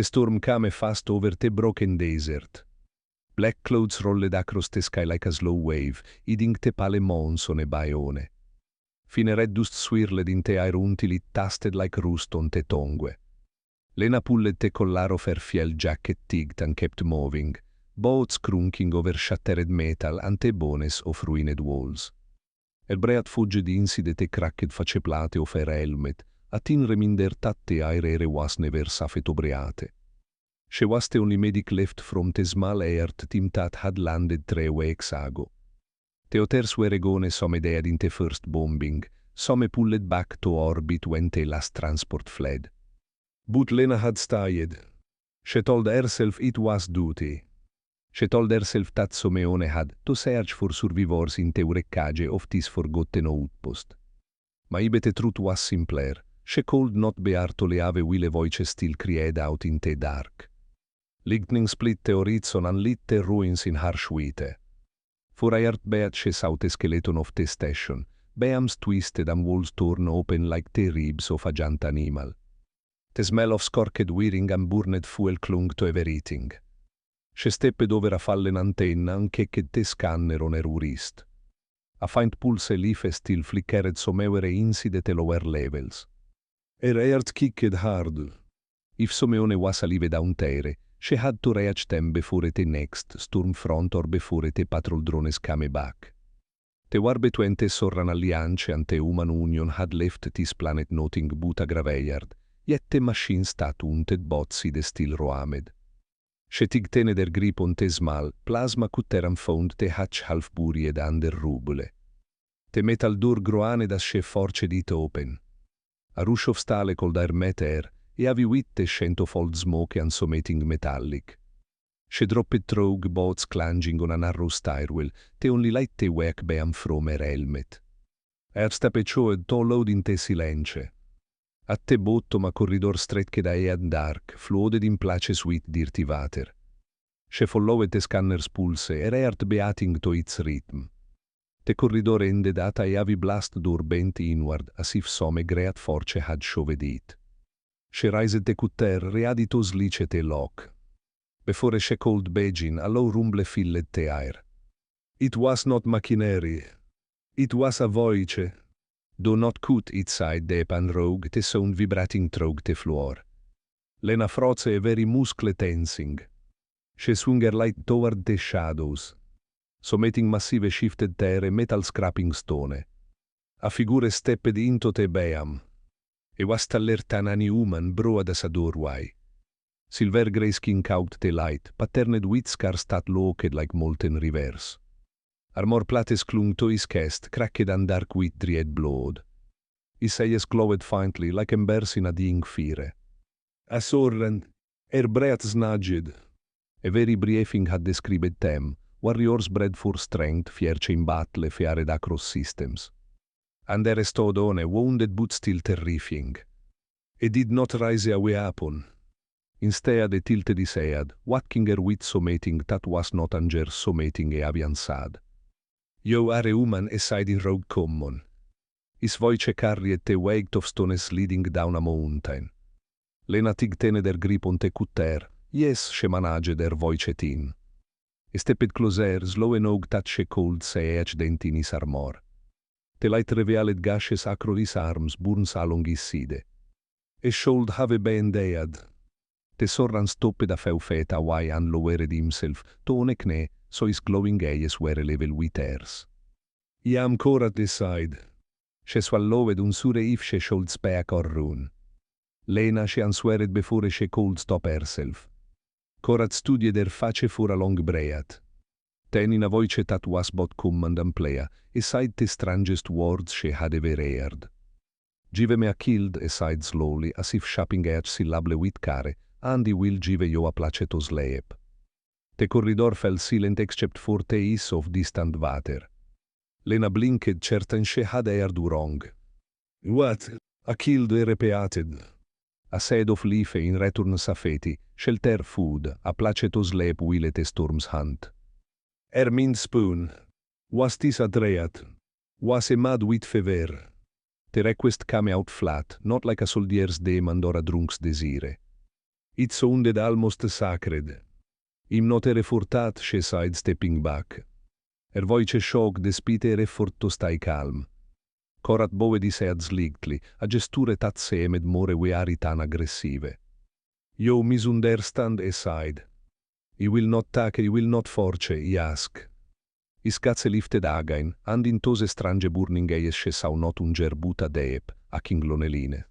The storm came fast over the broken desert. Black clouds rolled across the sky like a slow wave, hiding the pale monsoon e Bayone. Fine red dust swirled in the air until it tasted like rust on the tongue. Lena pulled the collar of her fiel jacket tigged and kept moving, boats crunking over shattered metal and the bones of ruined walls. Breat fugged inside the cracked faceplate of her helmet, a tin reminder that the air was never safet obriate. She was the only medic left from the small Earth team that had landed 3 weeks ago. The others were gone some dead in the first bombing, some pulled back to orbit when the last transport fled. But Lena had stayed. She told herself it was duty. She told herself that Someone had to search for survivors in the wreckage of this forgotten outpost. Ma ibe the truth was simpler. She could not bear to leave wille voice still cried out in the dark. Lightning split the horizon and lit the ruins in harsh white. For a heart beat she saw the skeleton of the station, beams twisted and walls torn open like the ribs of a giant animal. The smell of scorched wiring and burned fuel clung to everything. She stepped over a fallen antenna and kicked the scanner on her wrist. A faint pulse leaf still flickered somewhere inside the lower levels. Her heart kicked hard. If Someone was alive down there, she had to reach them before the next storm front or before the patrol drones came back. The war between the Sorran Alliance and the Human Union had left this planet nothing but a graveyard, yet the machines that hunted bots the still roamed. She tigtene their grip on the small, plasma cutter and found the hatch half buried under rubble. The metal door groaned as she forced it open. A rush of stale cold air met air, e avi witte scent of old smoke and something metallic. She dropped rogue boats clanging on a narrow stairwell, the only light the wake beam from her helmet. Stepped showed to loud in the silence. At the bottom a corridor stretched and dark, flooded in places with dirty water. She followed the scanner's pulse, her heart beating to its rhythm. The corridor ended at a heavy blast door bent inward, as if some great force had shoved it. She raised the cutter, ready to slice the lock. Before she called Beijing, a low rumble filled the air. It was not machinery. It was a voice. Do not cut inside the pan rogue, the sound vibrating through the floor. Lena froze a very muscle tensing. She swung her light toward the shadows. Something massive shifted there, a metal scrapping stone. A figure stepped into the beam. It was taller than any human broad as a doorway. Silver grey skin caught the light, patterned with scars that looked like molten rivers. Armor plates clung to his chest, cracked and dark with dried blood. His eyes glowed faintly like embers in a dying fire. A Sorran, her breath snatched. A very briefing had described them, warriors bred for strength, fierce in battle, feared across systems. And they stood on a wounded but still terrifying. It did not raise a weapon. Instead, it tilted his head, whacking her with something that was not anger, something avian sad. You are a human aside in road common. His voice carried the weight of stones leading down a mountain. Lena tigtene her grip on the cutter. Yes, she managed her voice thin. He stepped closer, slow enough that she could see each dent in his armor. The light revealed gashes across his arms, burns along his side. He should have been dead. The Sorran stopped a few feet away and lowered himself to one knee, so his glowing eyes were level with hers. I am Cora decide. She swallowed unsure if she should speak or run. Lena she answered before she could stop herself. Cora studied her face for a long breath. Then in a voice that was both command and plea, he said the strangest words she had ever heard. Give me a killed, he said slowly, as if shaping each syllable with care, and he will give you a place to sleep. The corridor fell silent except for the hiss of distant water. Lena blinked, certain she had heard wrong. What? A killed, he repeated. A shade of leaf in return safety, shelter food, a place to sleep while the storms hunt. Min spoon. Was this a dread? Was a mad with fever? The request came out flat, not like a soldier's demand or a drunk's desire. It sounded almost sacred. Im notere furtat she side stepping back. Voice shock despite efforto stai calm. Corat bove di sead sligtli, a gesture tazze emed more weari tan aggressive. You misunderstand aside. I will not take, I will not force, I ask. Is catze lifted again, and in tose strange burning esce sau not un gerbuta deep, a kingloneline.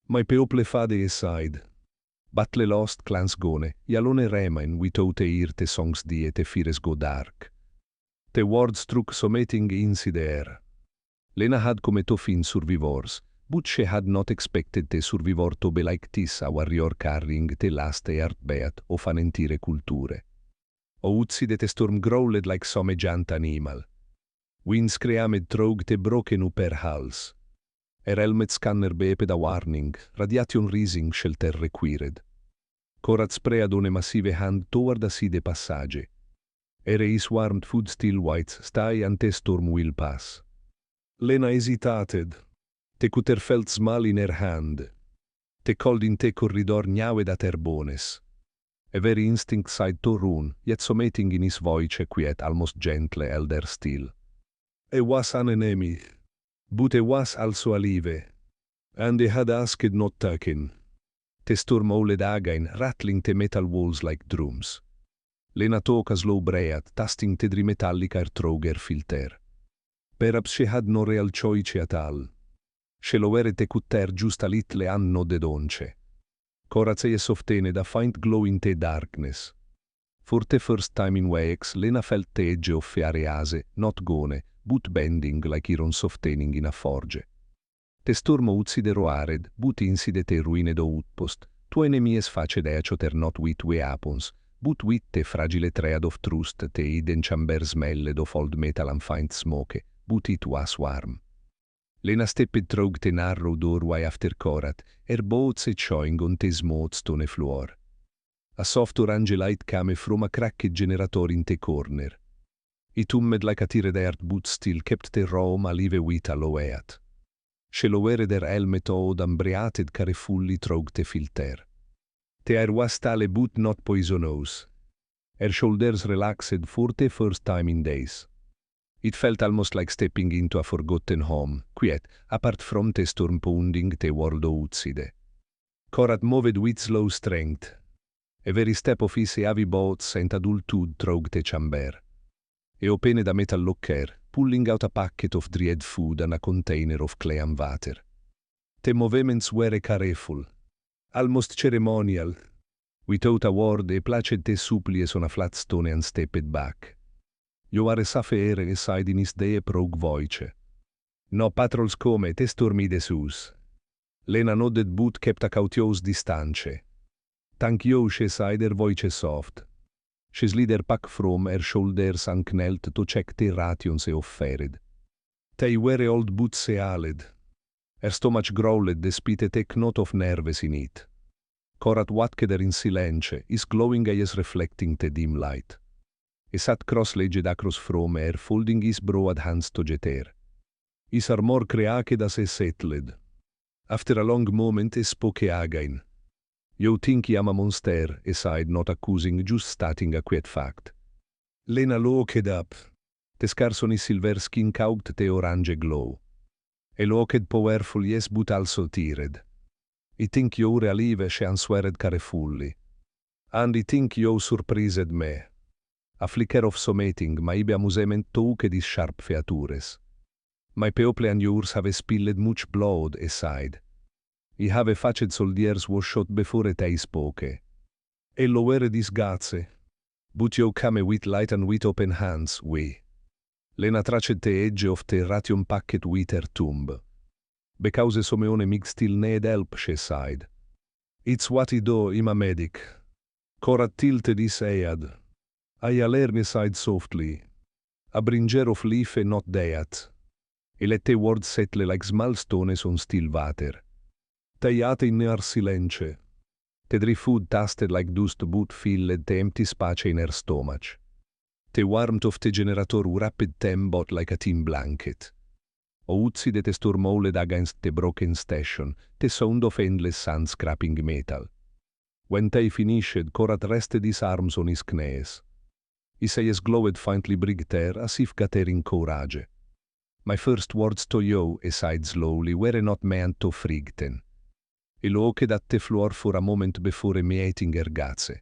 My people fade aside. Battle lost clans gone, ialone remain without irte songs diete fires go dark. The words struck something in the air. Lena had come to fin survivors, but she had not expected the survivor to be like this, a warrior carrying the last heartbeat of an entire culture. Outside the storm growled like some giant animal. Winds screamed through the broken upper hulls. A helmet scanner beeped a warning, radiation rising shelter required. Corat spread on a massive hand toward a side passage. A race warmed food still whites stay and the storm will pass. Lena hesitated. The cutter felt small in her hand. The cold in the corridor gnawed at her bones. A very instinct side to run, yet something in his voice quiet, almost gentle, elder still. He was an enemy, but he was also alive, and he had asked not taken. The storm howled again, rattling the metal walls like drums. Lena took a slow breath, tasting the dry metallic air through her filter. Perhaps she had no real choice at all. She lowered the cutter just a little and nodded once. Corazze softened a faint glow in the darkness. For the first time in weeks, Lena felt the edge of Arease, not gone, but bending like iron softening in a forge. The storm outside roared, but inside the ruined outpost, two enemies faced each other not with weapons, but with the fragile thread of trust, the hidden chamber smelled of old metal and faint smoke, but it was warm. Lena stepped through the narrow doorway after Corat, her boots showing on the smooth stone floor. A soft orange light came from a cracked generator in the corner. It hummed like a tired earth but still kept the room alive with a low heat. She lowered her helmet out and breathed carefully through the filter. The air was stale but not poisonous. Her shoulders relaxed for the first time in days. It felt almost like stepping into a forgotten home, quiet, apart from the storm pounding the world outside. Corat moved with slow strength. A very step of his heavy boots sent adulthood through the chamber. He opened a metal locker, pulling out a packet of dried food and a container of clay and water. The movements were careful, almost ceremonial. Without a word, he placed the supplies on a flat stone and stepped back. You are a safe air aside in his deep rogue voice. No patrols come, te stormi de sus. Lena nodded but kept a cautious distance. Thank you, she said, her voice soft. She slid her pack from her shoulders and knelt to check the rations he offered. They were old but sealed. Her stomach growled despite a knot of nerves in it. Corat watched her in silence, his glowing eyes reflecting the dim light. He sat cross-legged across from her, folding his broad hands together. His armor cracked as he settled. After a long moment, he spoke again. You think I am a monster, he said, not accusing, just stating a quiet fact. Lena looked up. The scars on his silver skin caught the orange glow. He looked powerful, yes, but also tired. I think you relieve, she answered carefully. And I think you surprised me. A flicker of something, maybe amusement took these sharp features. My people and yours have spilled much blood, he said. I have faced soldiers was shot before they spoke. E lowered his guts. But you come with light and with open hands, we. Lena touched the edge of the ration packet with her thumb. Because some mig still need help, she said. It's what I do, I'm a medic. Corat tilted his head. I learned sighed softly. A bringer of leaf and not that. He let the words settle like small stones on still water. They ate in her silence. The dry food tasted like dust but filled the empty space in her stomach. The warmth of the generator wrapped them both like a thin blanket. Outside the storm howled against the broken station, the sound of endless sand scraping metal. When they finished, Korat rested his arms on his knees. His eyes glowed faintly brighter as if gathering courage. My first words to you, he sighed slowly, were not meant to frighten. He looked at the floor for a moment before meeting her gaze.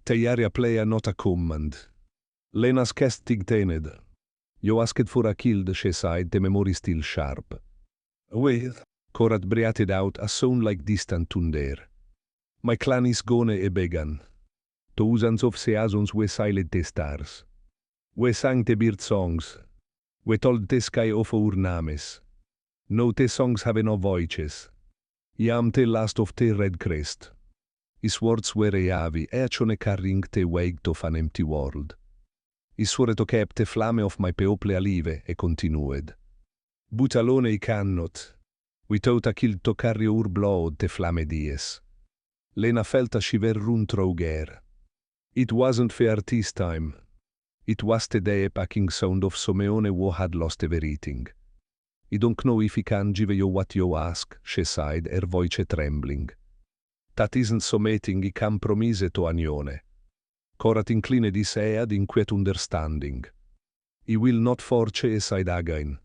They are a player, not a command. Lena's cast tigtened. You asked for a kill, she sighed, the memory still sharp. Well, Korat breathed out a sound like distant thunder. My clan is gone e began. Thousands of seasons we sailed the stars. We sang the bird songs. We told the sky of our names. No, the songs have no voices. I am the last of the red crest. His words were heavy, each one carrying the weight of an empty world. I swore to keep the flame of my people alive, he continued. But alone I cannot. Without a kill to carry our blood, the flame dies. Lena felt a shiver run through her. It wasn't fair this time. It was the day packing sound of Someone who had lost everything. I don't know if I can give you what you ask, she sighed, her voice trembling. That isn't something I can promise to Anione. Korat inclined his head in quiet understanding. I will not force a side again.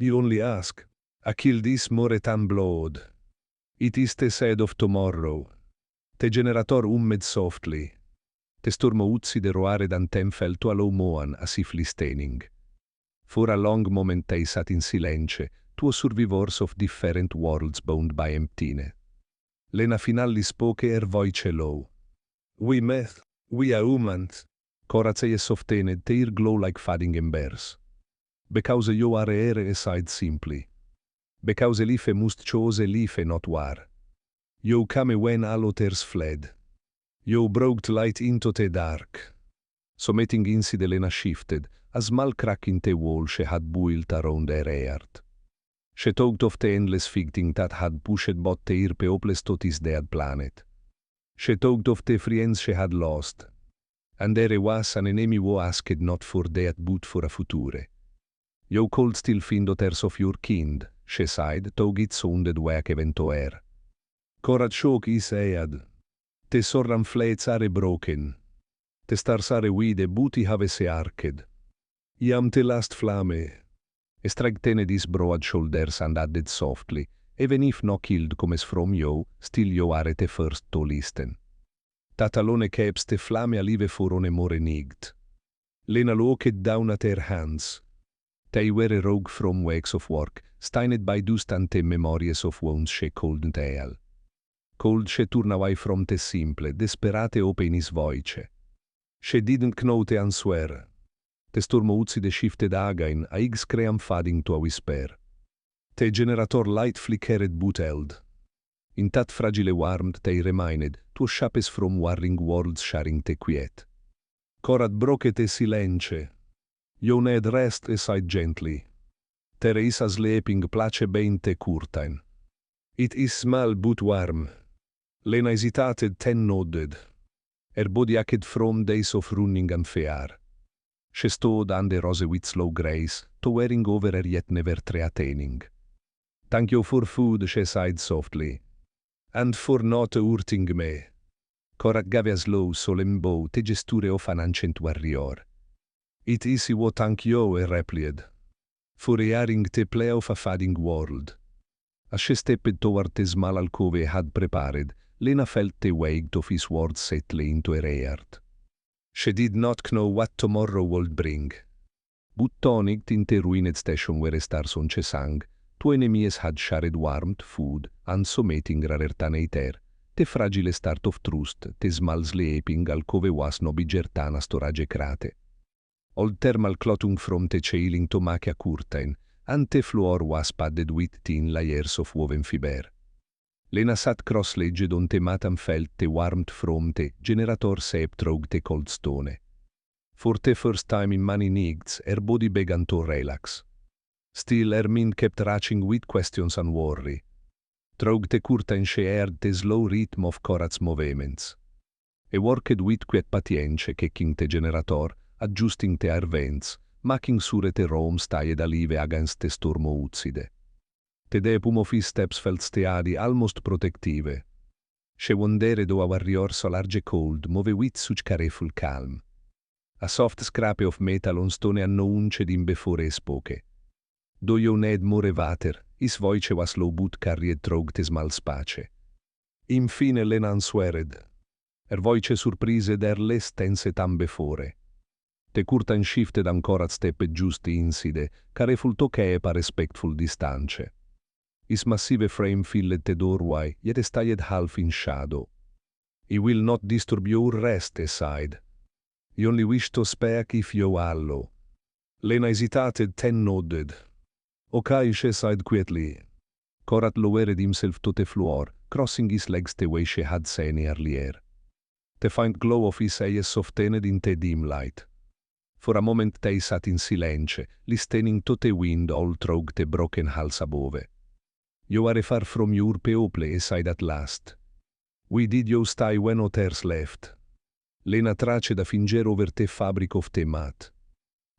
I only ask, a kill this more than blood. It is the side of tomorrow. The generator hummed softly. The storm uzzide roared and them fell to a low moan as if listening. For a long moment they sat in silence, two survivors of different worlds bound by emptiness. Lena finally spoke, her voice low. We met. We are humans. Korat's eyes softened, their glow like fading embers. Because you are here, sighed simply. Because life must choose life, not war. You came when all others fled. You brought light into the dark. Something inside Lena shifted, a small crack in the wall she had built around her heart. She thought of the endless fighting that had pushed both their peoples to this dead planet. She thought of the friends she had lost. And there was an enemy who asked not for death but for a future. You could still find others of your kind, she sighed, though it sounded weak even to her. Korat shook his head. The soaring flates are broken. The stars are wide, but I have se arched. I am the last flame. Strengthened his broad shoulders and added softly, even if not killed comes from you, still you are the first to listen. That alone keeps the flame alive for one more night. Lena looked down at her hands. They were a rogue from weeks of work, stained by dust and the memories of wounds she couldn't heal. Cold she turned away from the simple, desperate open his voice. She didn't know the answer. The storm outside shifted again, a scream fading to a whisper. The generator light flickered but held. In that fragile warmth they remained, two shapes from warring worlds sharing the quiet. Korat broke the silence. You need rest, sighed gently. There is a sleeping place behind the curtain. It is small but warm. Lena hesitated, then nodded. Her body ached from days of running and fear. She stood under rose with slow grace, towering over her yet never attaining. Thank you for food, she sighed softly. And for not hurting me. Korat gave a slow, solemn bow, the gesture of an ancient warrior. It is what thank you, he replied. For hearing the play of a fading world. As she stepped toward the small alcove he had prepared, Lena felt the weight of his words settling into her heart. She did not know what tomorrow would bring. But tonight in the ruined station where stars on sang, two enemies had shared warmth, food, and something rarer than ether. The fragile start of trust, the small sleeping alcove was no bigger than a storage crate. Old thermal clothing from the ceiling to make a curtain, and the floor was padded with thin layers of woven fiber. Lena sat cross-legged on the mat and felt the warmth from the generator seep through the cold stone. For the first time in many nights, her body began to relax. Still, her mind kept racing with questions and worry. Through the curtain she heard the slow rhythm of Korat's movements. He worked with quiet patience, kicking the generator, adjusting the air vents, making sure the room stayed alive against the storm outside. The depth of his steps felt steady, almost protective. She wondered a warrior so large cold, move with such careful calm. A soft scrape of metal on stone announced him before he spoke. Do you need more water? His voice was low but carried through the small space. Infine Lena answered. Her voice surprised her less tense than before. The curtain shifted ancora a step just inside, careful toque a respectful distance. His massive frame filled the doorway, yet stayed half in shadow. He will not disturb your rest, he sighed. He only wish to speak if you allow. Lena hesitated, then nodded. Okay, she sighed quietly. Korat lowered himself to the floor, crossing his legs the way she had seen earlier. The faint glow of his eyes softened in the dim light. For a moment they sat in silence, listening to the wind all through the broken halls above. You are far from your people, he said at last. We did you stay when others left. Lena traced a finger over the fabric of the mat.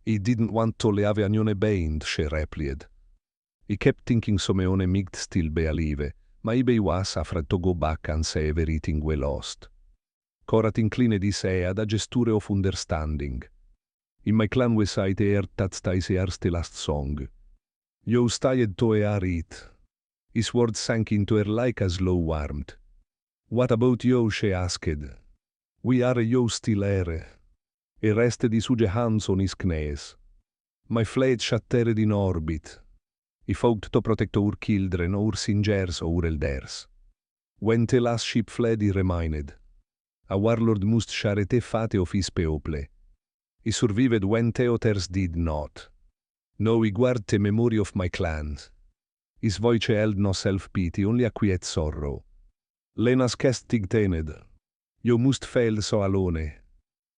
He didn't want to leave anione behind, she replied. He kept thinking Someone might still be alive, maybe he was afraid to go back and say everything we lost. Korat inclined his head, a gesture of understanding. In my clan we say the earth that stays hears the last song. You stayed to hear it. His words sank into her like a slow warmth. What about you, she asked. We are you still here. He rested his huge hands on his knees. My fleet shattered in orbit. He fought to protect our children, our singers, our elders. When the last ship fled, he remained. A warlord must share the fate of his people. He survived when the others did not. Now he guard the memory of my clan. His voice held no self-pity, only a quiet sorrow. Lena's chest tightened. You must fail so alone.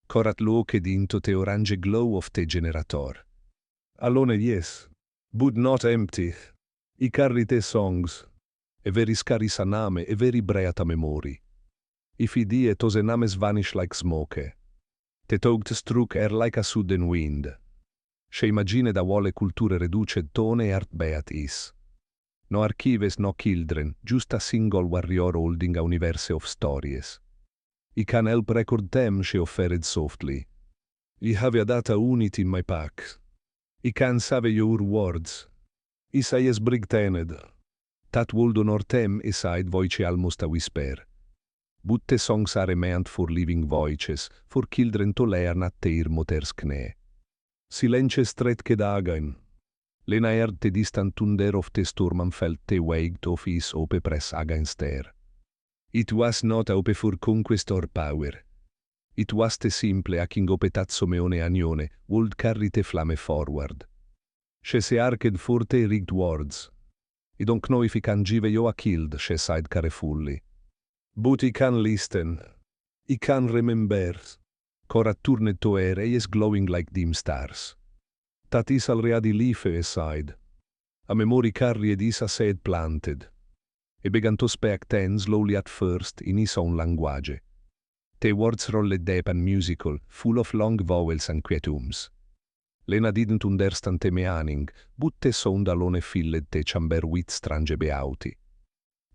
Korat looked into the orange glow of the generator. Alone, yes, but not empty. He carried the songs. A very scarce name, a very bright memory. If he did, those names vanished like smoke. The thought struck her like a sudden wind. She imagined a whole culture reduced to one heartbeat is. No archives, no children, just a single warrior holding a universe of stories. He can help record them, she offered softly. I have a data unit in my pack. I can save your words. His eyes brightened. That would honor them, he said, voice almost a whisper. But the songs are meant for living voices, for children to learn at their mother's knee. Silence stretched again. Lena heard the distant thunder of the storm and felt the weight of his hope press against her. It was not hope for conquest or power. It was the simple aching hope that Someone Anione would carry the flame forward. She arched for the rigged words. I don't know if he can give you a killed, she said carefully. But he can listen. He can remember. Korat turned to her, eyes glowing like dim stars. That is already life, he said. A memory carried is a seed planted. He began to speak then slowly at first in his own language. The words rolled deep and musical, full of long vowels and quietums. Lena didn't understand the meaning, but the sound alone filled the chamber with strange beauty.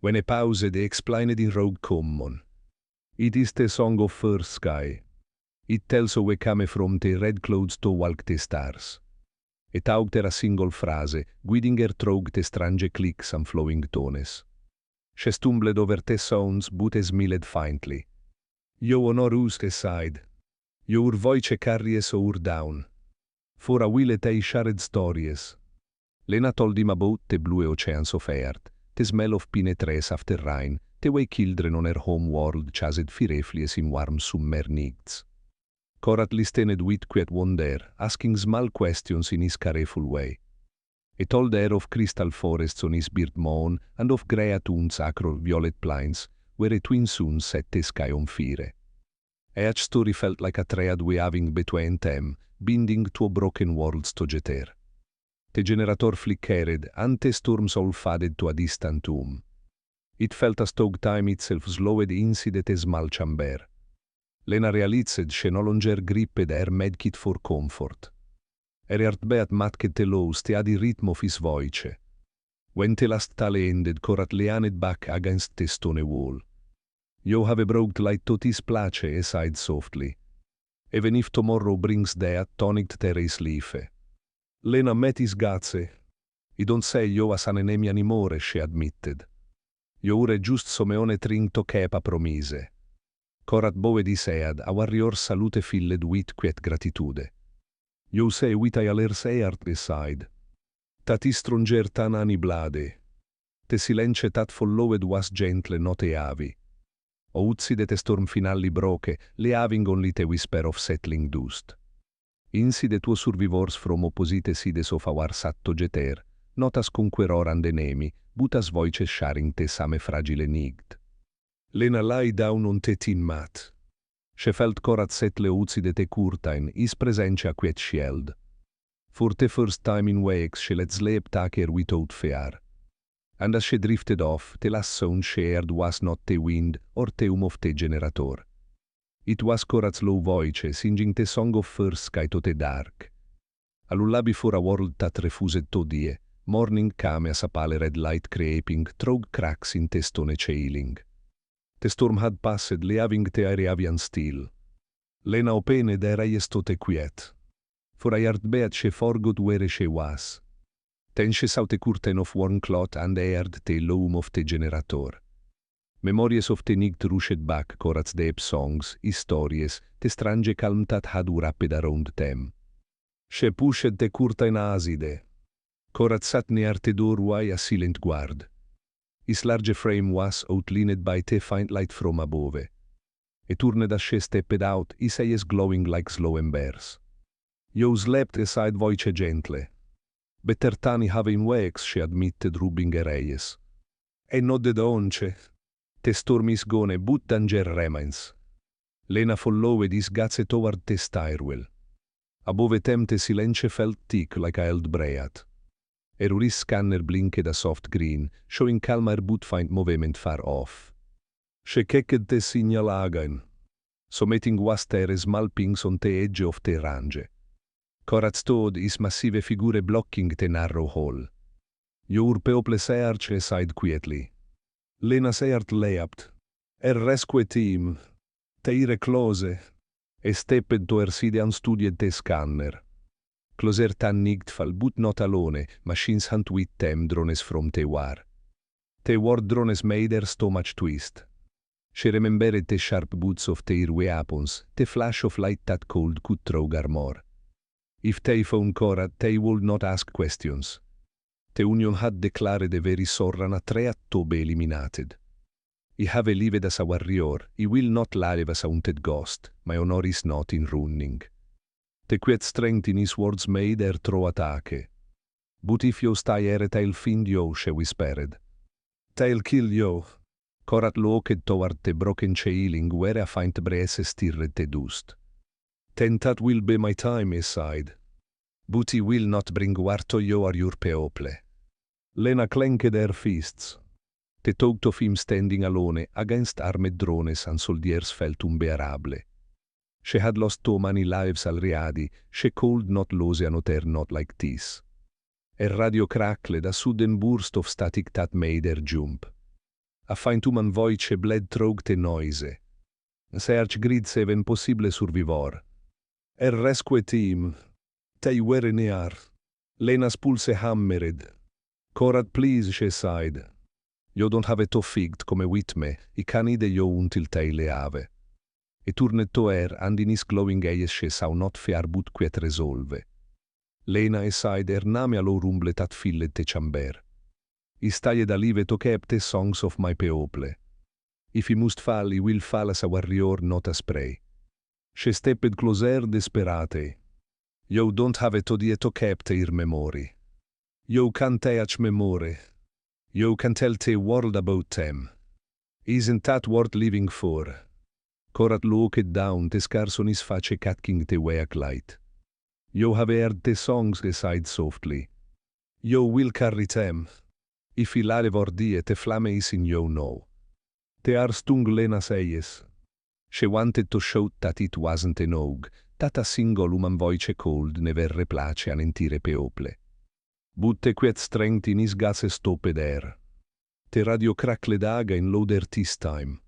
When he paused, he explained in rogue common. It is the song of first sky. It tells how we came from the red clouds to walk the stars. He talked her a single phrase, guiding her through the strange clicks and flowing tones. She stumbled over the sounds, but smiled faintly. You honor us, he said. Your voice carries our down. For a while they shared stories. Lena told him about the blue oceans of earth, the smell of pine trees after rain, the way children on her home world chased fireflies in warm summer nights. Korat listened with quiet wonder, asking small questions in his careful way. He told her of crystal forests on his bird moon and of grey dunes across violet plains, where a twin sun set the sky on fire. Each story felt like a thread weaving between them, binding to a broken world's together. The generator flickered, and the storms all faded to a distant tomb. It felt as though time itself slowed inside the small chamber. Lena realized she no longer gripped her medkit for comfort. Her heartbeat matched the low, steady rhythm of his voice. When the last tally ended, Korat leaned back against the stone wall. You have brought light to this place, he sighed softly. Even if tomorrow brings death, tonic teres life. Lena metis gaze. I don't say you as an enemy anymore, she admitted. You ure just someone trinto kepa promise. Corat bove disead, a warrior salute filled with quiet gratitude. You say with I alers eart beside. Tat istrunger tan ani blade. Te silence tat followed was gentle not e avi. O utside te storm finali broke, le having only te whisper of settling dust. Inside tuo survivors from opposite sides of our satto jeter, not as conqueror and enemy, but as voices sharing te same fragile nigt. Lena lie down on te tin mat. She felt corat settle utside te curtain, is presentia quiet shield. For the first time in weeks she let sleep take her without fear. And as she drifted off, the last sound she heard was not the wind or the hum of the generator. It was Corat's low voice singing the song of first sky to the dark. A lullaby for a world that refused to die, morning came as a pale red light creeping through cracks in the stone ceiling. The storm had passed, leaving the Arabian still. Lena opened her eyes to the quiet. For a heartbeat she forgot where she was. Then she saw the curtain of warm cloth and heard the loom of the generator. Memories of the night rushed back Corat's deep songs, stories, the strange calm that had wrapped around them. She pushed the curtain aside. Corat sat near the doorway a silent guard. His large frame was outlined by the faint light from above. He turned as she stepped out, his eyes glowing like slow embers. You slept aside voice gently. Better than I have in weeks, she admitted, rubbing her eyes. E nodded once. The storm is gone, but danger remains. Lena followed his gaze toward the stairwell. Above them the silence felt thick like a held breath. Her wrist scanner blinked a soft green, showing calmer but faint movement far off. She checked the signal again. Something was there small pings on the edge of the range. Corat stood his massive figure blocking the narrow hall. Your people searched aside quietly. Lena searched leapt. Her rescue team. Teire close. E stepped to her side and studied the scanner. Closer than nightfall, but not alone, machines hunt with them drones from the war. The war drones made her stomach twist. She remembered the sharp boots of their weapons, the flash of light that cold cut through armor. If they found Corat, they would not ask questions. The Union had declared the very Sorran a threat to be eliminated. I have lived as a warrior, I will not live as a haunted ghost, my honor is not in ruining. The quiet strength in his words made her throw attack. But if you stay here, they'll find you, she whispered. They'll kill you. Corat looked toward the broken ceiling where a faint breeze stirred the dust. Then that will be my time, he sighed. But he will not bring war to you or your people. Lena clenched her fists. The thought of him standing alone against armed drones and soldiers felt unbearable. She had lost too many lives already, she could not lose another not like this. Her radio crackled, a sudden burst of static that made her jump. A faint human voice bled through the noise. Search grids even possible survivor. Her rescue team. They were near. Lena's pulse hammered. Corat, please, she sighed. You don't have to fight come with me. I can need you until they leave. He turned to her, and in his glowing eyes she saw not fear but quiet resolve. Lena sighed, her name a low rumble that filled the chamber. I stayed alive to keep the songs of my people. If he must fall, he will fall as a warrior, not as prey. She stepped closer, desperate. You don't have to die to keep their memory. You can touch memory. You can tell the world about them. Isn't that worth living for? Corat looked down, the scars on his face catching the weak light. You have heard the songs, he sighed softly. You will carry them. If he live or die, the flame is in you now. They are stung Lena's eyes. She wanted to shout that it wasn't enough, that a single human voice called never replace an entire people. But the quiet strength in his gaze stopped there. The radio crackled again louder this time.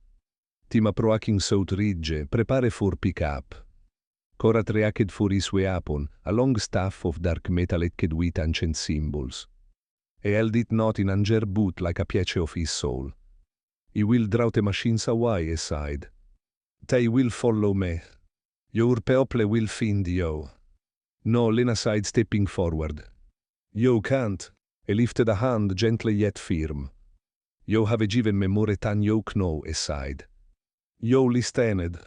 Tima proaking south ridge, prepare for pick-up. Corat reacted for his weapon, a long staff of dark metal etched with ancient symbols. He held it not in anger boot like a piece of his soul. He will draw the machines away aside. They will follow me. Your people will find you. No, Lena sighed, stepping forward. You can't. He lifted a hand gently yet firm. You have given me more than you know aside. You listened.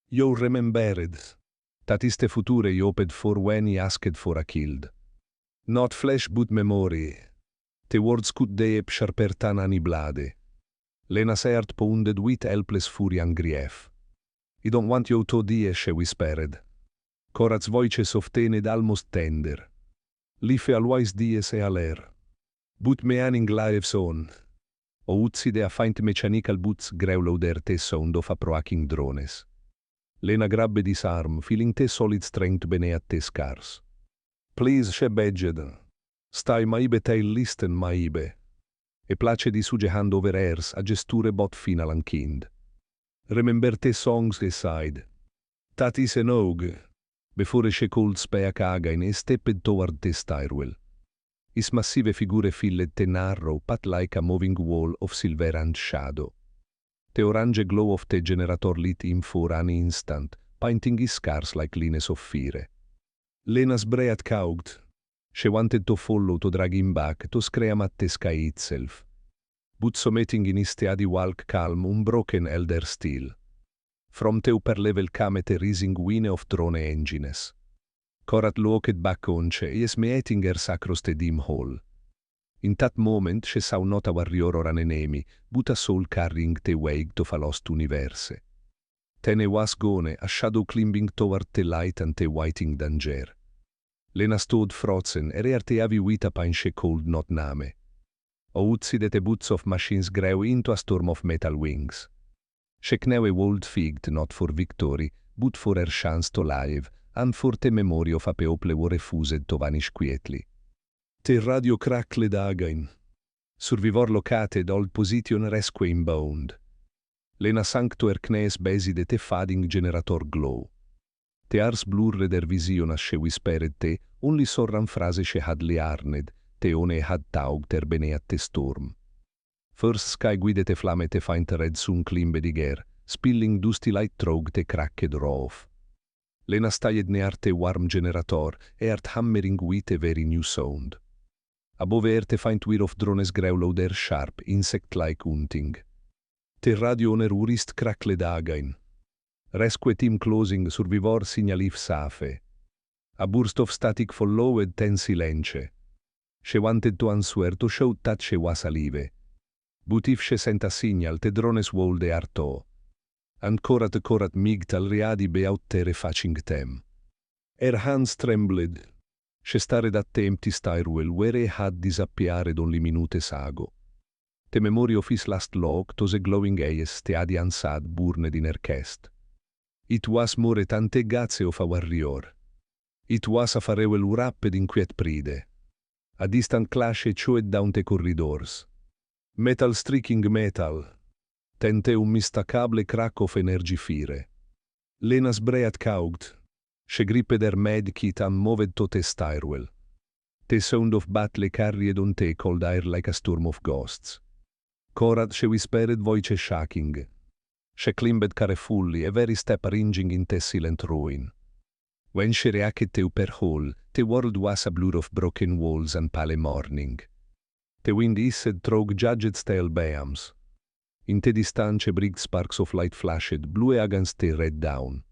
You remembered. That is the future you hoped for when he asked for a killed. Not flesh but memory. The words could deep sharper than any blade. Lena's heart pounded with helpless fury and grief. I don't want you to die, she whispered. Corat's voice softened almost tender. Life always dies e aler. But me an in lives on. O utside a faint mechanical boots growled der the sound of a proaking drones. Lena grabbed his arm, feeling the solid strength beneath the scars. Please, she begged. Stai maibe tail listen maibe. E place di sugge hand over hers, a gesture bot final and kind. Remember the songs aside. That is an og. Before she called speak again and stepped toward the stairwell. His massive figure filled the narrow, path like a moving wall of silver and shadow. The orange glow of the generator lit him for an instant, painting his scars like lines of fear. Lena's breath caught. She wanted to follow to drag him back, to scream at the sky itself. But submitting in his steady walk calm, unbroken elder still. From the upper level came the rising whine of drone engines. Corat looked back on she, yes meeting her across the dim hall. In that moment she saw not a warrior or an enemy, but a soul carrying the weight of a lost universe. Then he was gone, a shadow climbing toward the light and the waiting danger. Lena stood frozen, and her the heavy with a pain she could not name. Outside the boots of machines grew into a storm of metal wings. She knew a world figged not for victory, but for her chance to live, and for the memory of a people who refused to vanish quietly. The radio crackled again. Survivor located old position rescue inbound. Lena sank to her knees beside the fading generator glow. The hours blurred her vision as she whispered the only sorran phrase she had learned, the one had taugt her beneath the storm. First sky guided the flamme the faint red sun climbed the air, spilling dusty light through the cracked roof. Lena stayed near the warm generator, heard hammering with a very new sound. Above her the faint whir of drones growled their sharp, insect-like hunting. The radio on her wrist crackled again. Rescue team closing, survivor signalif safe. A burst of static followed then silence. She wanted to answer to show that she was alive. But if she sent a signal, the drones would the arto. And corat migtal riadi beaut terrifying them. Her hands trembled. She stared at the empty stairwell where he had disappeared only minutes ago. The memory of his last look to the glowing eyes the had unsad burned in her chest. It was more than the guts of a warrior. It was a farewell wrapped in quiet pride. A distant clash chewed down the corridors. Metal streaking metal. Tente un mistakable crack of energy fire. Lena's breath caught. She gripped her med kit and moved to the stairwell. The sound of battle carried on the cold air like a storm of ghosts. Corat she whispered voice shaking. She climbed carefully, every step arranging in the silent ruin. When she reached to her hall, the world was a blur of broken walls and pale morning. The wind hissed through jagged steel beams. In the distance bright sparks of light flashed, blue against the red dawn.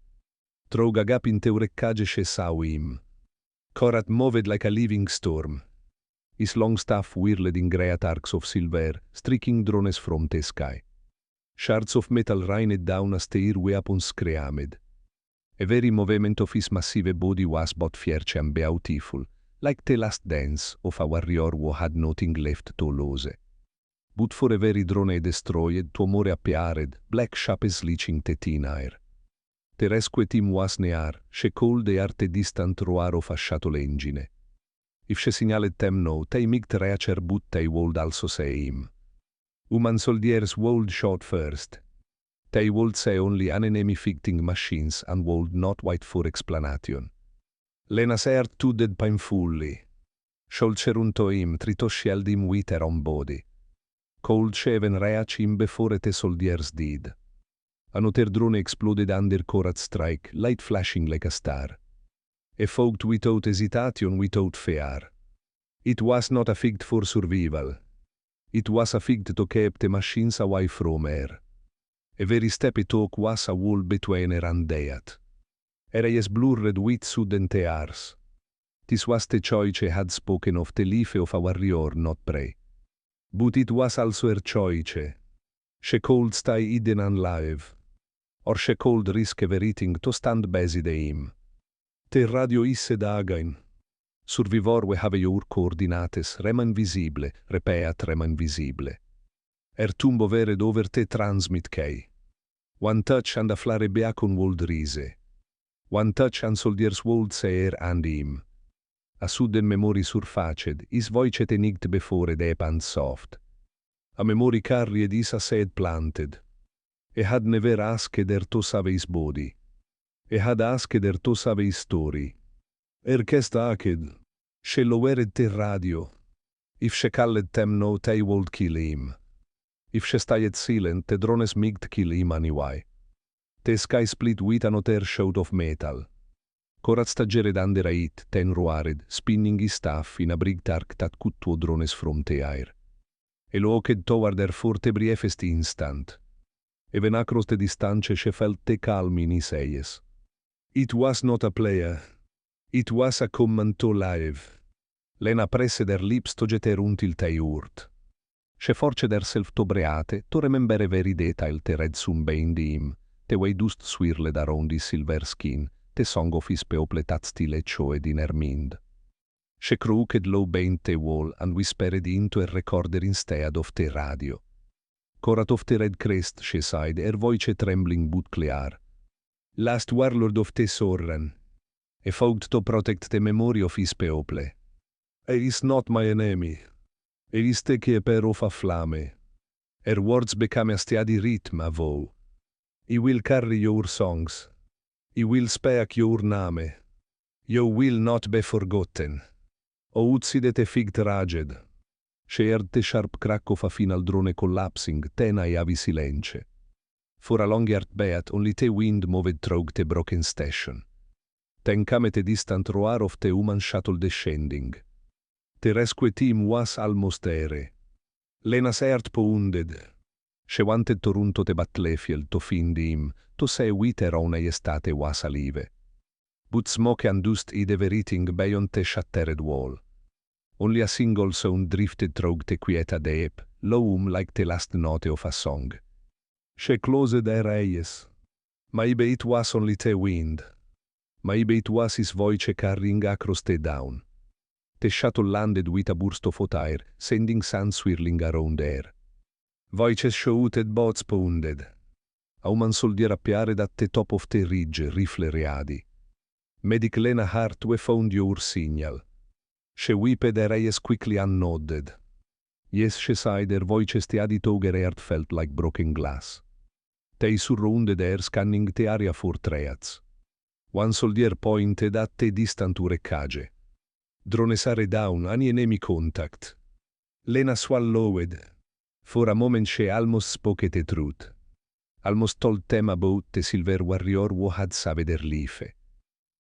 Through a gap in the wreckage she saw him. Corat moved like a living storm. His long staff whirled in great arcs of silver, streaking drones from the sky. Shards of metal rained down as the weapon screamed. Every movement of his massive body was both fierce and beautiful, like the last dance of a warrior who had nothing left to lose. But for every drone destroyed, two more appeared, black shapes leaching the thin air. The rescue team was near, she called the art a distant roar of a shuttle engine. If she signaled them now, they might reach her, but they would also say him. Human soldiers would shoot first. They would say only an enemy fighting machines and would not wait for explanation. Lenas heart tuded painfully. Scholcerunto im tritoscield im witer on body. Cold shaven reach im before the soldiers did. Another drone exploded under Korat's strike, light flashing like a star. A fought without hesitation, without fear. It was not a fight for survival. It was a fight to keep the machines away from her. A very steppy talk was a wall between her and death. Her eyes blurred with sudden tears. This was the choice she had spoken of, the life of a warrior, not prey. But it was also her choice. She could stay hidden and alive. Or she could risk everything to stand beside him. The radio isse again. Survivor we have your coordinates, rema invisible, repeat rema invisible. Tumbo vered over te transmit kei. One touch and a flare beacon would rise. One touch and soldiers would say and him. A sudden memory surfaced, his voice tenict before deep and soft. A memory carried is a seed planted. He had never asked her to save his body. He had asked her to save his story. Kest aked. She lowered the radio. If she called them no, they would kill him. If she stayed silent, the drones might kill him anyway. The sky split with another shout of metal. Korat stagged under it, ten roared, spinning his staff in a brig dark that cut two drones from the air. He looked toward her for the briefest instant. Even across the distance she felt the calm in his eyes. It was not a player. It was a command to live. Lena pressed her lips to get until they hurt. She forced herself to breathe, to remember every detail the red sun behind him, the way dust swirled around his silver skin, the song of his people that still echoed in her mind. She crooked low behind the wall and whispered into a recorder instead of the radio. Korat of the Red Crest, she sighed, her voice trembling but clear. Last warlord of the Soren. He fought to protect the memory of his people. He is not my enemy. He is the keeper of a flame. Her words became a steady rhythm, a vow. He will carry your songs. He will speak your name. You will not be forgotten. O utside te figt raged. She heard the sharp crack of a final drone collapsing, then I have silence. For a long heartbeat, only the wind moved through the broken station. Then came the distant roar of the human shuttle descending. The rescue team was almost there. Lena's heart pounded. She wanted to run to the battlefield to find him, to say with her own estate was alive. But smoke and dust hid everything beyond the shattered wall. Only a single sound drifted through the quiet deep, low like the last note of a song. She closed her eyes. Maybe it was only the wind. Maybe it was his voice carrying across the down. The shuttle landed with a burst of hot air, sending sand swirling around her. Voices shouted, boats pounded. A human soldier appeared at the top of the ridge, rifle ready. Medic Lena Hart, we found your signal. She wiped her eyes quickly and nodded. Yes, she sighed, her voice steady though her heart felt like broken glass. They surrounded her, scanning the area for threats. One soldier pointed at the distant wreckage. Drones are down, any enemy contact. Lena swallowed. For a moment she almost spoke the truth. Almost told them about the silver warrior who had saved her life.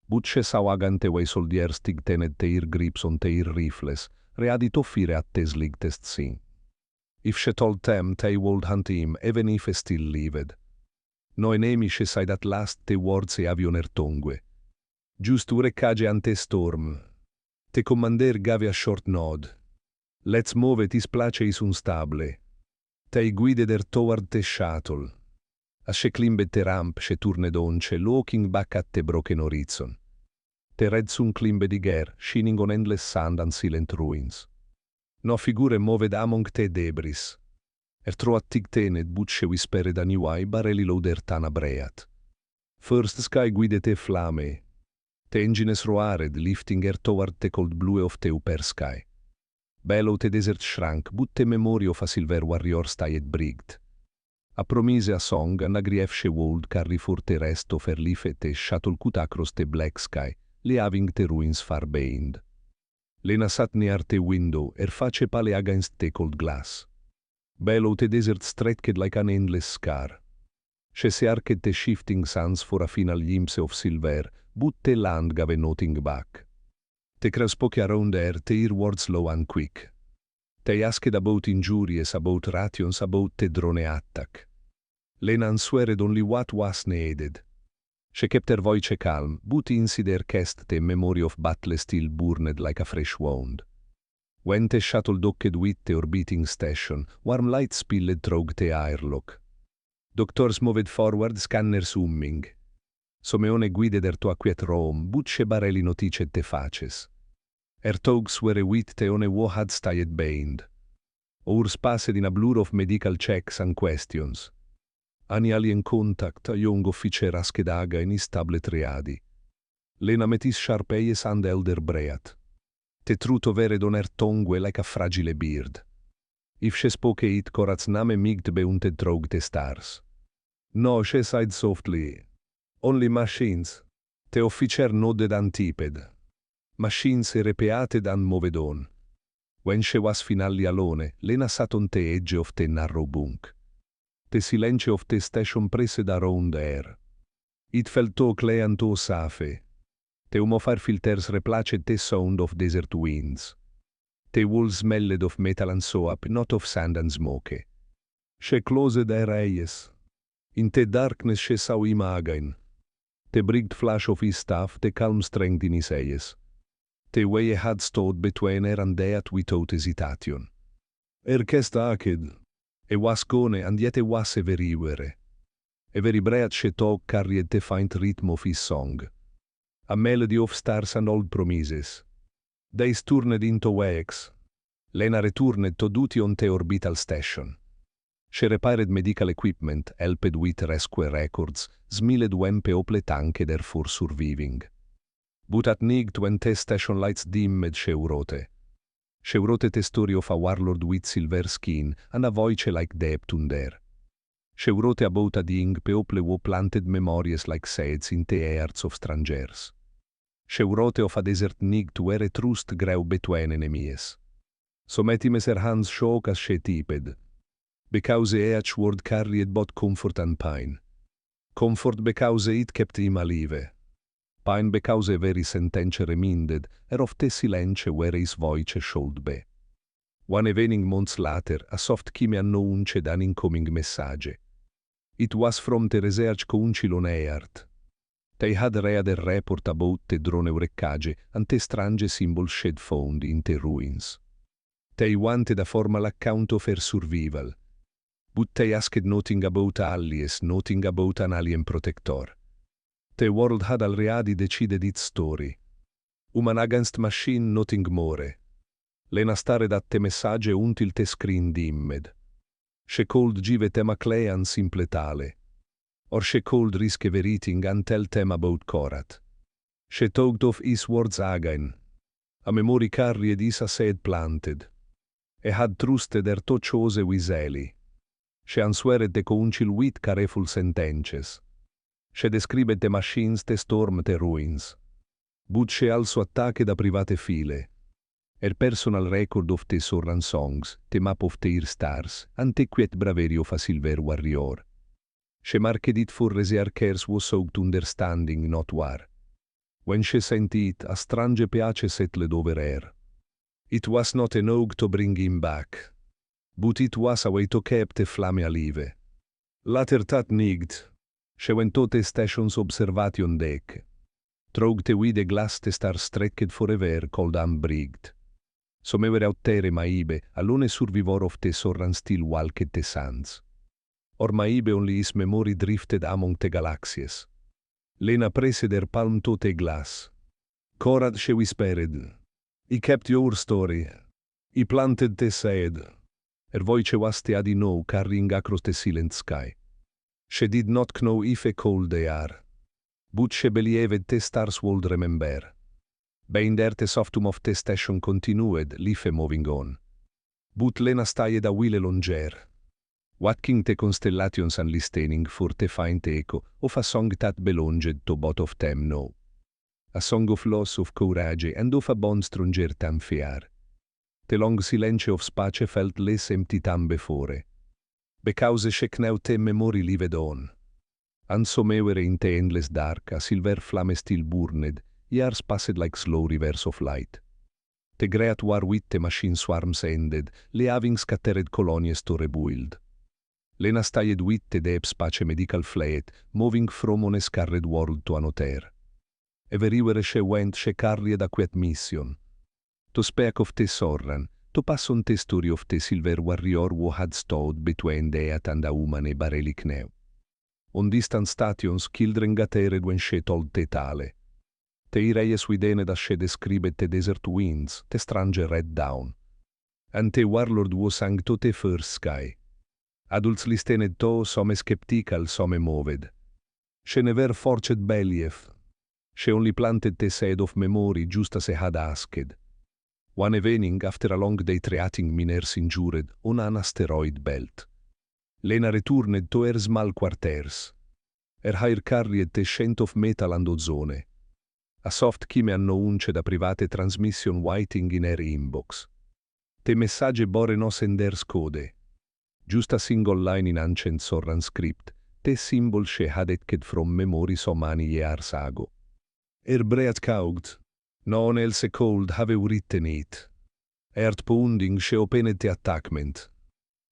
But she saw agante way soldiers tightened their grips on their rifles, ready to fire at the slightest thing. If she told them, they would hunt him, even if he still lived. No enemy, she said at last, the words he have on her tongue. Just wreckage ante storm. The commander gave a short nod. Let's move, his place is unstable. They guided her toward the shuttle. As she climbed the ramp, she turned on, looking back at the broken horizon. The red sun climbed again, shining on endless sand and silent ruins. No figure moved among the debris. Her throat tightened, but she whispered anyway, barely louder than a breath. First sky guided the flame. The engines roared, lifting her toward the cold blue of the upper sky. Below the desert shrank, but the memory of a silver warrior stayed brigged. A promise a song an agriefsche world carry for te resto fer life te shuttlecut across the black sky, le having te ruins far behind. Lena sat near te window, face pale against te cold glass. Below the desert stretched like an endless scar. She se arched the shifting sands for a final glimpse of silver, but the land gave nothing back. Te spoke around her, te hear words low and quick. They asked about injuries, about rations, about the drone attack. Lena answered only what was needed. She kept her voice calm, but inside her chest the memory of battle still burned like a fresh wound. When the shuttle docked with the orbiting station, warm light spilled through the airlock. Doctors moved forward, scanners humming. Someone guided her to a quiet room, but she barely noticed the faces. Her talks were with the one who had stayed behind. Hours passed in a blur of medical checks and questions. Any alien contact, a young officer asked Aga in his tablet ready. Lena met his sharp eyes and held her breath. The truth hovered on her tongue like a fragile beard. If she spoke it, Korat's name might be unted through the stars. No, she sighed softly. Only machines. The officer nodded and tipped. Machines repeated and moved on. When she was finally alone, Lena sat on the edge of the narrow bunk. The silence of the station pressed around her. It felt so clear and so safe. The humidifier filters replaced the sound of desert winds. The walls smelled of metal and soap, not of sand and smoke. She closed her eyes. In the darkness she saw him again. The bright flash of his staff, the calm strength in his eyes. The way he had stood between her and death without hesitation. Her chest ached. He was gone, and yet he was everywhere. Every breath she took carried the faint rhythm of his song. A melody of stars and old promises. Days turned into weeks. Lena returned to duty on the orbital station. She repaired medical equipment, helped with rescue records, smiled when people thanked her for surviving. But at night when the station lights dimmed, she wrote. She wrote the story of a warlord with silver skin and a voice like deep thunder. She wrote about a young people who planted memories like seeds in the hearts of strangers. She wrote of a desert night where a trust grew between enemies. So metimes her hands shook as she typed. Because each word carried both comfort and pain. Comfort because it kept him alive. Pain because every sentence reminded her of the silence where his voice should be. One evening months later, a soft chime announced an incoming message. It was from the Research Council on Earth. They had read a report about the drone wreckage and the strange symbols she'd found in the ruins. They wanted a formal account of her survival. But they asked nothing about allies, nothing about an alien protector. The world had already decided its story. Human against machine, nothing more. Lena stared at the message until the screen dimmed. She could give them a clear and simple tale. Or she could risk everything and tell them about Korat. She talked of his words again. A memory carried is a seed planted. He had trusted her to choose with Eli. She answered the council with careful sentences. She described the machines that stormed the ruins. But she also attacked a private file. Her personal record of the Soran songs, the map of their stars, and the quiet bravery of a silver warrior. She marked it for researchers who sought understanding, not war. When she sent it, a strange pace settled over her. It was not enough to bring him back. But it was a way to keep the flame alive. Later that night, she went to the station's observation deck. Through the wide glass the stars stretched forever cold and bright. Somewhere out there Maibe, alone survivor of the Soran still walked the sands. Or Maibe only his memory drifted among the galaxies. Lena pressed her palm to the glass. Korat, she whispered. He kept your story. He planted the seed. Her voice was steady now, carrying across the silent sky. She did not know if a cold they are. But she believed the stars would remember. Behind her the soft hum of the station continued, life moving on. But Lena stayed a while longer. Watking te constellations an listening for te find echo, of a song that belonged to both of them no. A song of loss of courage and of a bond stronger than fear. The long silence of space felt less empty than before. Because she kneu te memory lived on. And so mewere in the endless dark, a silver flame still burned, years passed like slow rivers of light. The great war with the machine swarms ended, le having scattered colonies to rebuild. Lena stayed with the deep space medical fleet, moving from on a scarred world to another. Everywhere she went, she carried a quiet mission. To speak of the Sorran, to pass on the story of the silver warrior who had stood between the earth and the human e barely kneu. On distant stations, children gathered when she told the tale. The reyes within that she described the desert winds, the stranger red down. And the Warlord who sang to the first sky. Adults listened to, some skeptical, some moved. She never forged belief. She only planted the seed of memory just as she had asked. One evening, after a long day treating miners injured on an asteroid belt, Lena returned to her small quarters. Her hair carried the scent of metal and ozone. A soft chime announced da private transmission waiting in her inbox. The message bore no sender's code. Just a single line in ancient Sorran script, the symbol she had etched from memory so many years ago. Her breath caught. No one else could have written it. Heart pounding, she opened the attachment.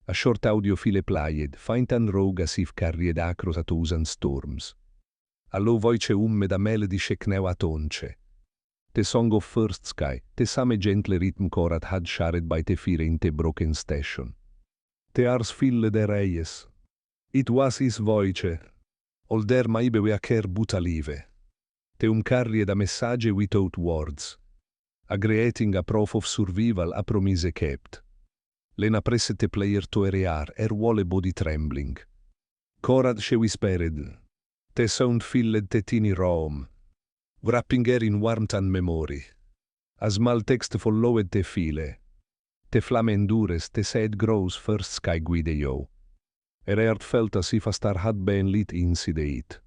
A short audio file played, faint and rogue as if carried across a thousand storms. A low voice hummed a melody she kneu a tonche. The song of first sky, the same gentle rhythm chord had shared by the fire in the broken station. The hours filled the reyes. It was his voice. Older maibe we a care buta live. The carried a message without words. Agreeing a proof of survival a promise kept. Lena pressed the player to her ear, her whole body trembling. Corad she whispered. The sound filled the tiny room, wrapping her in warmth and memory. A small text followed the file. The flame endures, the sad grows first sky guide yo. Her heart felt as if a star had been lit inside it.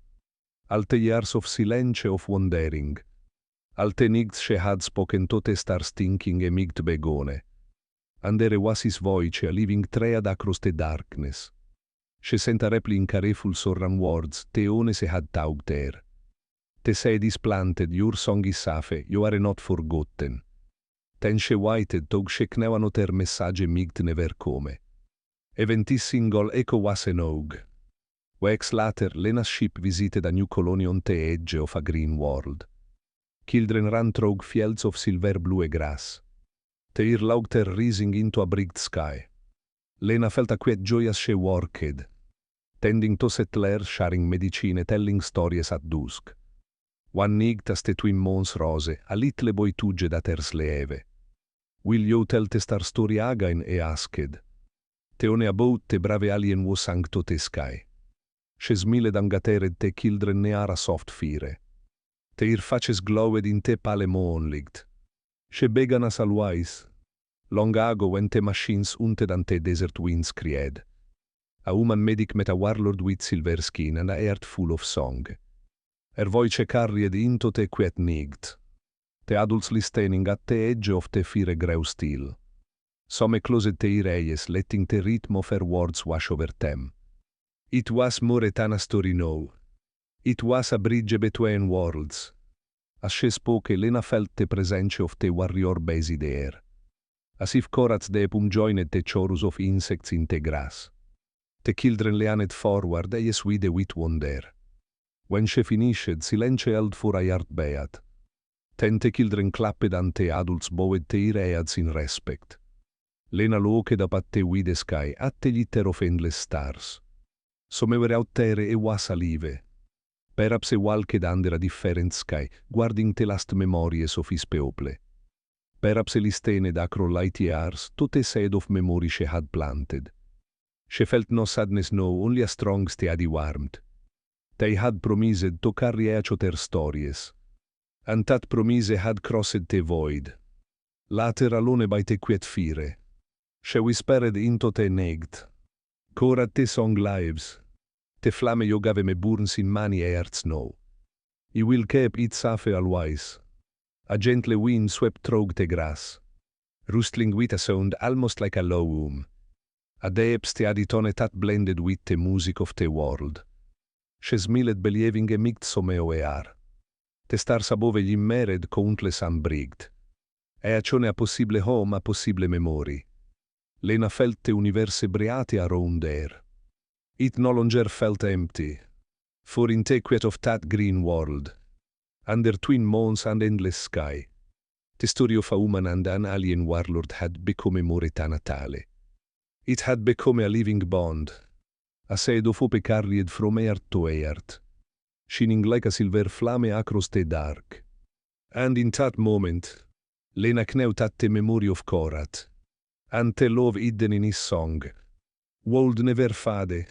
All the years of silence of wandering. All the nights she had spoken to the stars thinking amid begone. And there was his voice, a living thread across the darkness. She sent a reply careful Sorran words, the one she had taught her. The seed is planted, your song is safe, you are not forgotten. Then she waited, tog she kneu another message migt never come. Eventis single echo was an og. Weeks later, Lena's ship visited a new colony on the edge of a green world. Children ran through fields of silver blue grass. Their laughter rising into a bright sky. Lena felt a quiet joy as she worked, tending to settlers, sharing medicine, telling stories at dusk. One night as the twin moons rose, a little boy tugged at her slave. Will you tell the star story again? He asked. Teone about the brave alien who sang to the sky. She smiled and gathered the children near a soft fire. Their faces glowed in the pale moonlight. She began as always. Long ago when the machines hunted and the desert winds cried. A human medic met a warlord with silver skin and a heart full of song. Her voice carried into the quiet night. The adults listening at the edge of the fire grew still. Some closed their eyes, letting the rhythm of her words wash over them. It was more than a story now. It was a bridge between worlds. As she spoke, Lena felt the presence of the warrior based there. As if Korat's depum joined the chorus of insects in the grass. The children leaned forward, they swayed with wonder. When she finished, silence held for a heartbeat. Then the children clapped and the adults bowed their heads in respect. Lena looked up at the wide sky, at the glitter of endless stars. Some were out there and was alive. Perhaps he walked under a different sky, guarding the last memories of his people. Perhaps he listened across light years to the seed of memory she had planted. She felt no sadness now, only a strong steady warmth. They had promised to carry each their stories. And that promise had crossed the void. Later alone by the quiet fire. She whispered into the night. Cora te song lives. Te flamme jo gave me burns in many hearts no. I will keep it safe always. A gentle wind swept through the grass, rustling with a sound almost like a low hum. A depth the aditone that blended with the music of the world. She smiled believing a migt someo ear. The stars above gli immered countless unbrigged. E a cione a possible home a possible memory. Lena felt the universe breate around there. It no longer felt empty. For in the quiet of that green world, under twin moons and endless sky, the story of a woman and an alien warlord had become a moreta natale. It had become a living bond, a seed of hope carried from earth to earth, shining like a silver flame across the dark. And in that moment, Lena knew that the memory of Korat, and the love hidden in his song, would never fade.